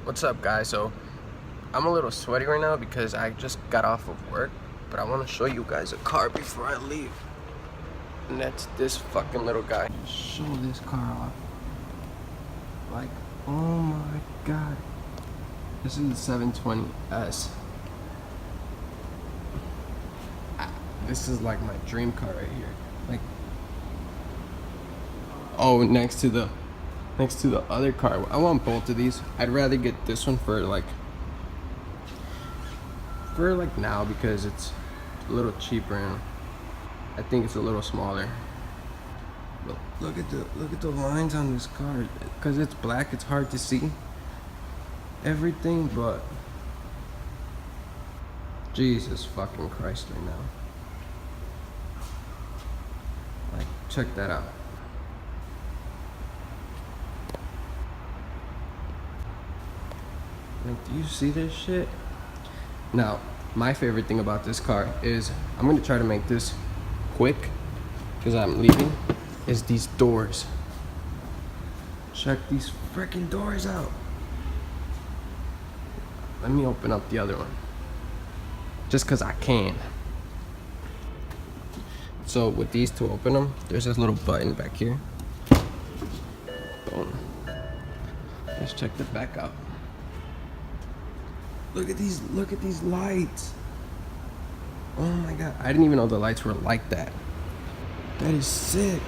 What's up, guys? So I'm a little sweaty right now because I just got off of work, but I want to show you guys a car before I leave, and that's this fucking little guy. Show this car off. Like, oh my god, this is the 720S. This is like my dream car right here. Like, oh, next to the other car. I want both of these. I'd rather get this one for now because it's a little cheaper and I think it's a little smaller. But look at the lines on this car. Because it's black, it's hard to see everything, but Jesus fucking Christ right now. Like, check that out. Like, do you see this shit? Now, my favorite thing about this car is, I'm gonna try to make this quick because I'm leaving, is these doors. Check these freaking doors out. Let me open up the other one. Just because I can. So with these, to open them, there's this little button back here. Boom. Let's check the back out. Look at these lights. Oh my god, I didn't even know the lights were like that. That is sick.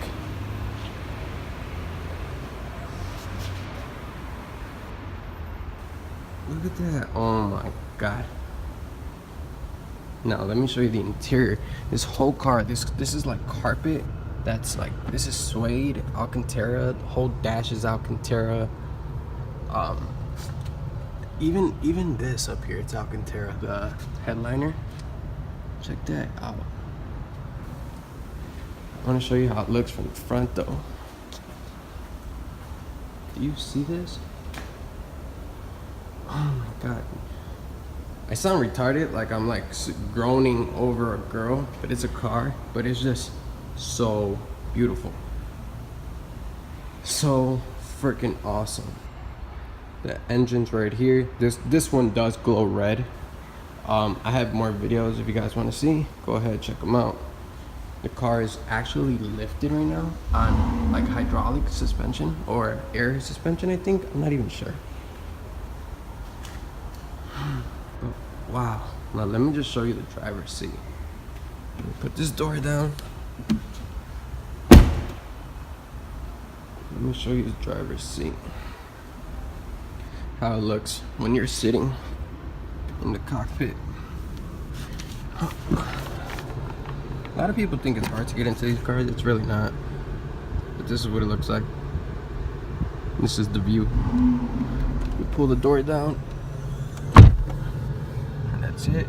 Look at that. Oh my god. Now let me show you the interior. This whole car, this is like carpet. That's like, this is suede, Alcantara. The whole dash is Alcantara. Even this up here, it's Alcantara. The headliner. Check that out. I want to show you how it looks from the front though. Do you see this? Oh my god. I sound retarded, like I'm like groaning over a girl, but it's a car, but it's just so beautiful. So freaking awesome. The engine's right here. This one does glow red. I have more videos if you guys want to see. Go ahead, check them out. The car is actually lifted right now on like hydraulic suspension or air suspension, I think. I'm not even sure. But wow. Now let me just show you the driver's seat. Let me put this door down. Let me show you the driver's seat. How it looks when you're sitting in the cockpit. A lot of people think it's hard to get into these cars. It's really not. But this is what it looks like. This is the view. You pull the door down, and that's it.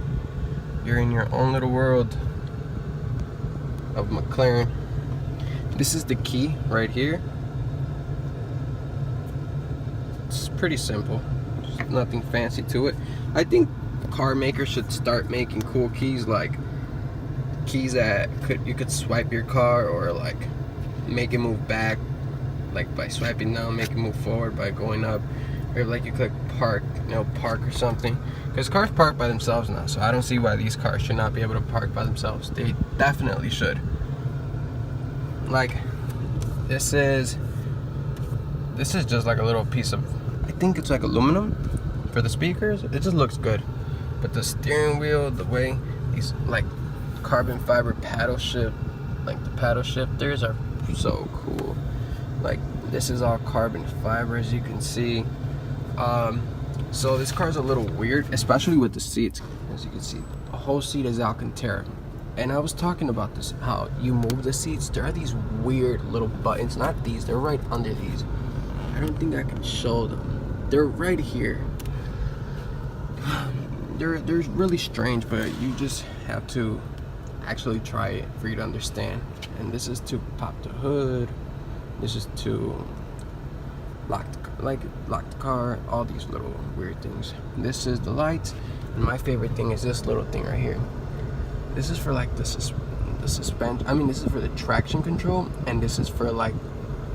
You're in your own little world of Mclaren. This is the key right here. It's pretty simple. There's nothing fancy to it. I think car makers should start making cool keys, like keys that you could swipe your car, or like make it move back, like by swiping down, make it move forward by going up, or like you click park, park or something. Because cars park by themselves now, so I don't see why these cars should not be able to park by themselves. They definitely should. Like, this is just like a little piece of, I think it's like aluminum for the speakers. It just looks good. But the steering wheel, the way these like carbon fiber paddle shift, like the paddle shifters are so cool. Like, this is all carbon fiber, as you can see. So this car's a little weird, especially with the seats. As you can see, the whole seat is Alcantara. And I was talking about this, how you move the seats. There are these weird little buttons, not these, they're right under these. I don't think I can show them. They're right here. They're really strange, but you just have to actually try it for you to understand. And this is to pop the hood. This is to lock the car. All these little weird things. This is the lights, and my favorite thing is this little thing right here. This is for like the suspension. I mean, this is for the traction control, and this is for like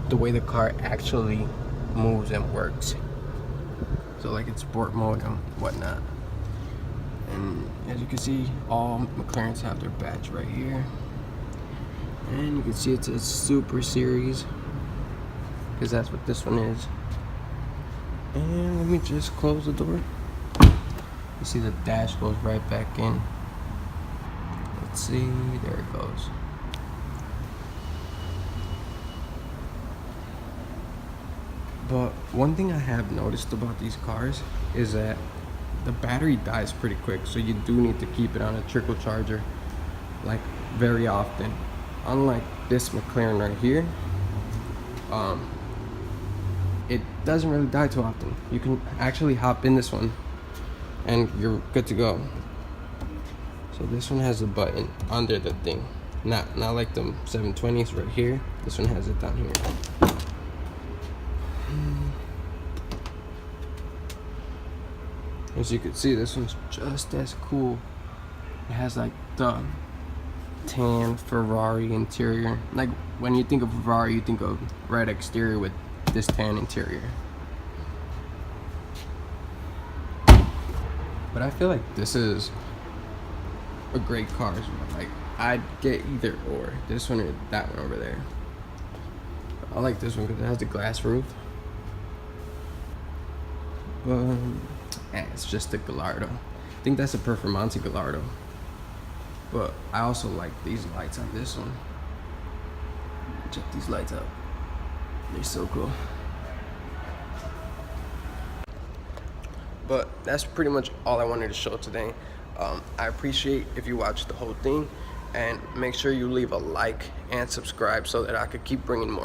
the way the car actually moves and works. So like it's sport mode and whatnot. And as you can see, all McLarens have their badge right here. And you can see it's a Super Series, because that's what this one is. And let me just close the door. You see the dash goes right back in. Let's see, there it goes. But one thing I have noticed about these cars is that the battery dies pretty quick, so you do need to keep it on a trickle charger, like, very often. Unlike this McLaren right here, it doesn't really die too often. You can actually hop in this one and you're good to go. So this one has a button under the thing, not like the 720s right here. This one has it down here. As you can see, this one's just as cool. It has like the tan Ferrari interior. Like when you think of Ferrari, you think of red exterior with this tan interior. But I feel like this is a great car as well. Like I'd get either or, this one or that one over there. I like this one because it has the glass roof. But it's just a Gallardo. I think that's a Performante Gallardo. But I also like these lights on this one. Check these lights out. They're so cool. But that's pretty much all I wanted to show today. I appreciate if you watch the whole thing, and make sure you leave a like and subscribe so that I could keep bringing more.